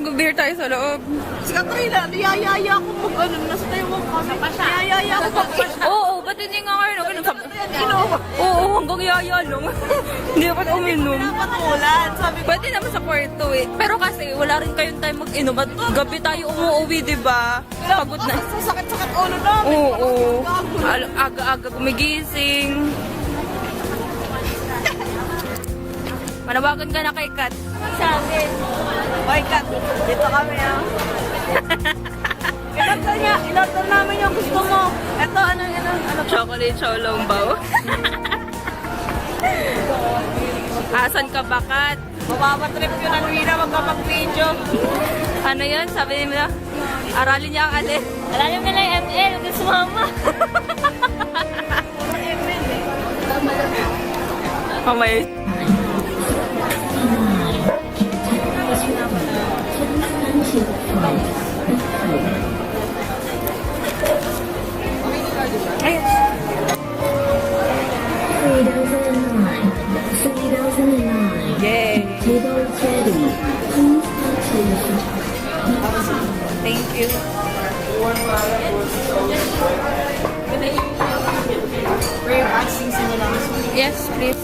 mag-beer tayo sa loob. Si Katrina, niyayaya ko mag-ano, nasa Taiwan kami. Niyayaya ko mag-pasya. Oo, ba't hindi nga kayo ganun? Oo, hanggang yaya lang. Hindi dapat uminom. Patulan, sabi ko. Pwede naman sa kwarto eh. Pero kasi wala rin kayong time mag-inom at gabi tayo umuwi, di ba? Pagod na. Sakit-sakit ulo namin. Oo. Aga-aga gumigising. Manawagan ka na kay Kat. Sabi. Hoy, Kat, dito kami ah. Inorder namin yung gusto mo. Ito, ano. Chocolate Cholombaw. Asan ka ba, Kat? Mapapatrip yun ang Wina, magkapag-video. Ano yun? Sabi niya, aralin niya ang alin. Alam mo na yung ML, gusto mama. Mamaya. Ayun. 3009. Yay! Table is ready. Please continue. Thank you. Yes, please.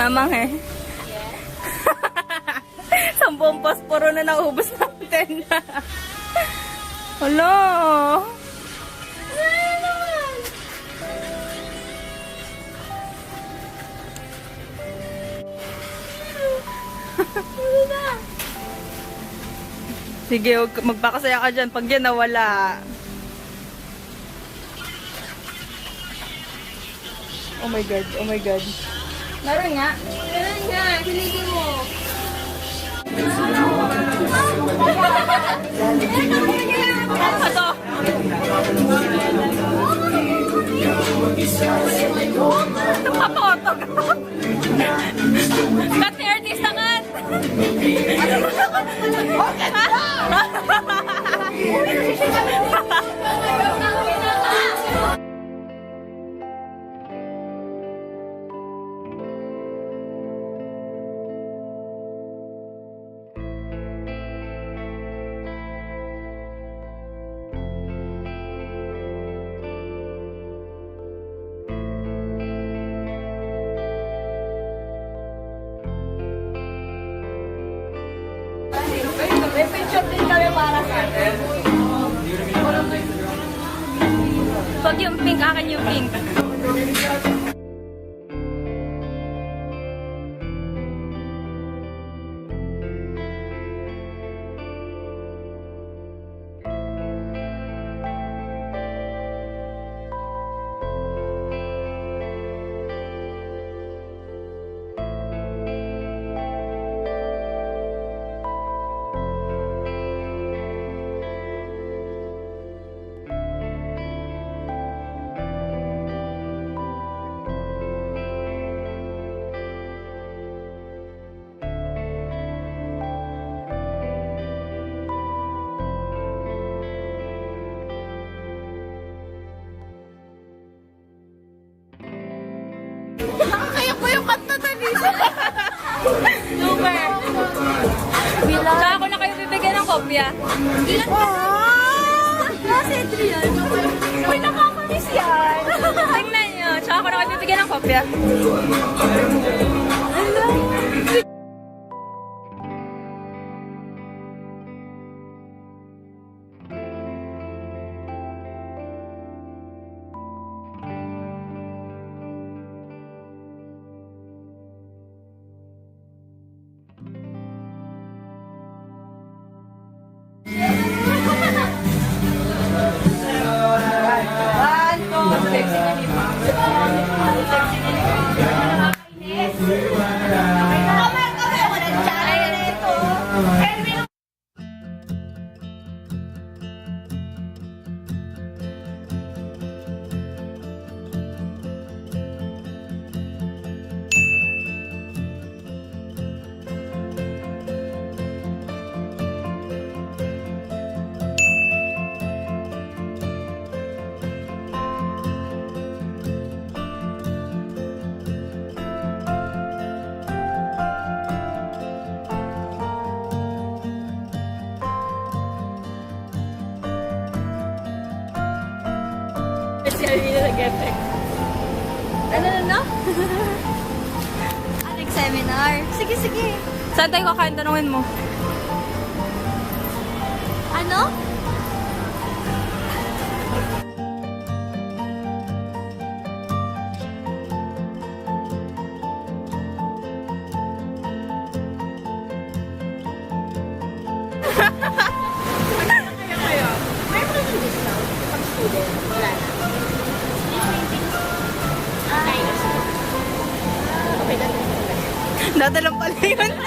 Mamang eh. Sampung posporo na naubos natin. Hala. Sige, magpakasaya ka dyan pag yan nawala. Oh my God, oh my God. Meron nga. Meron nga, pinigil mo. Ito. Napapaotok. Kat ni artista kat. May picture din kami para sa atin. Pag yung pink, akin yung pink. Nakakaya ko yung kanta na Lisa. Super. Tsaka ako na kayo bibigyan ng kopya. Kasi Adrian. Uy, nakakamiss yan. Tingnan nyo. Tsaka ako na kayo bibigyan ng kopya. Hindi na nag-effect. Ano? Seminar. Sige, sige. Saan tayo kakain? Tanungin mo. Ano? Dati lang pala yun. Anong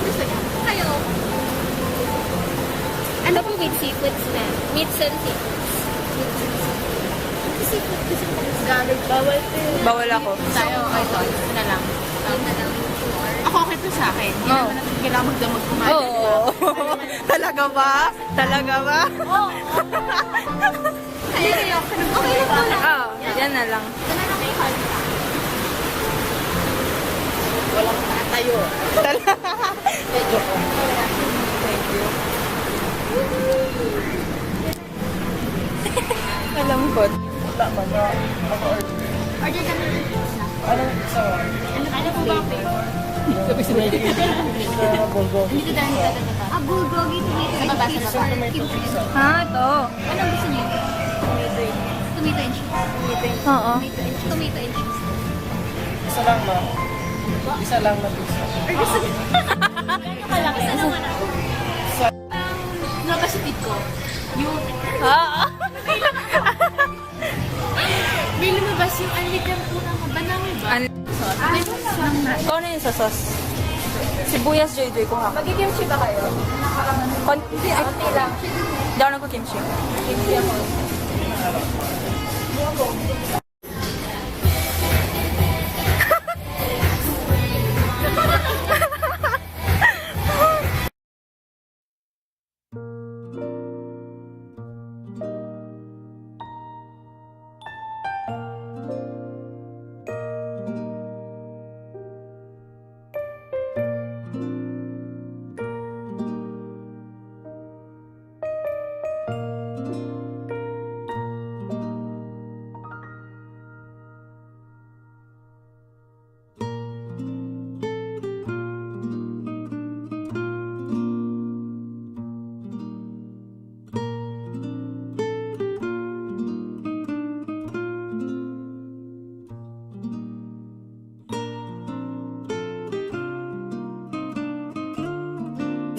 gusto niya? Kayo. Ano po with seafood na? Meats and seafoods. Seafood gusto ko. Gagawin. Bawal Bawal ako. tayo. Okay, Tol. Ito na lang. Ako okay to sa akin. Hindi Oo. naman natin kailangan magdamag kumain. Oo. Talaga ba? Talaga ba? Okay lang po lang. Ah, yan na lang. Walang tayo. Malambot. Order kami ng pizza. Ano po ba ang flavor? Sabi si Mary. Dito dahil dito. Ah, bulgogi tomato. Sa baba, sa baba. Ha, ito. Anong gusto niyo? Tomato and cheese. Oo. Tomato and cheese. Isa lang, ma'am. Isa lang na pizza. Or gusto niyo? Kalaki. Isa naman ako. Napasitid ko. Yung Ah. May lumabas yung anligan po ng banana ba? Ito na yung sa sauce. Sibuyas, Joy ko nga. Magkikimchi ba kayo? Konti lang. Hindi ako nagko-kimchi. Kimchi ako.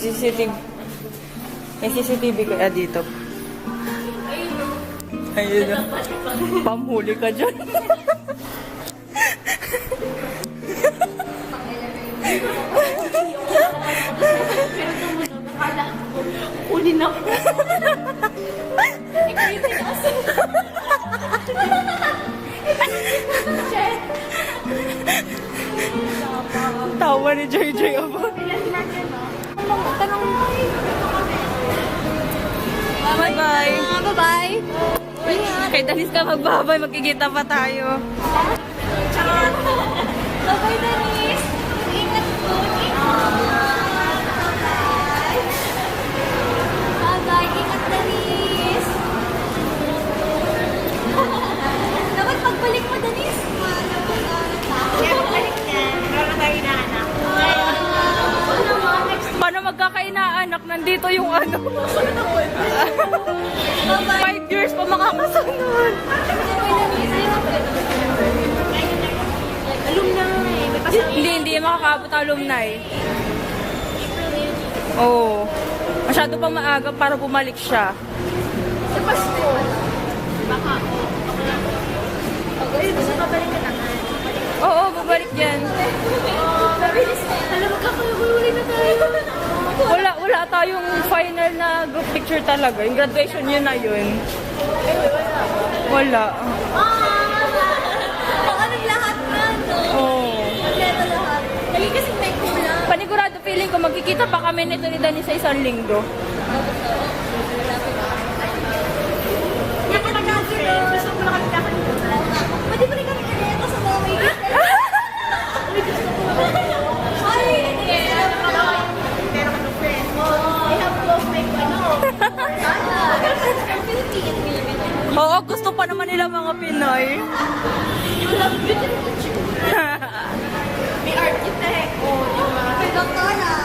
CCTV. May CCTV kaya dito. Ayun na. Pamhuli ka dyan. Kunin ako. Ikaw yung tinasan. Tawa ni Joy ako. Bye-bye. Bye-bye. Kay Danis ka magbabay, magkikita pa tayo. Bye-bye, Denise. Ingat po. Bye-bye. Ingat, Denise. Dapat pagbalik mo, Denise. Pagbalik na. Meron tayo inaanak. Paano magkakainaanak? Nandito yung ano. Bye-bye. 5 years pa makakasunod. Alumni. May pasok. Hindi makakaabot ang alumni. Oo. Masyado pang maaga para bumalik siya. Sa Pasko. Baka. Okay, gusto babalik ka na. Oo, babalik dyan. Mabilis na. Alam mo, kakahuli na tayo. Wala tayong final na group picture talaga. Yung graduation yun na yun. Wala. Ang anong lahat na, no? Oo. Kompleto lahat. Lagi kasi may kulang. Panigurado feeling ko magkikita pa kami nito ni Dani sa isang linggo. Yan ka nagkakita. Gusto mo lang kami kakalimutan. Pwede mo rin kami kaneta sa mga may Ay, hindi. Pero ano friend? I have close my ano. Philippine. Oo, gusto pa naman nila mga Pinoy. May architect. Oh, di ba? May doktora.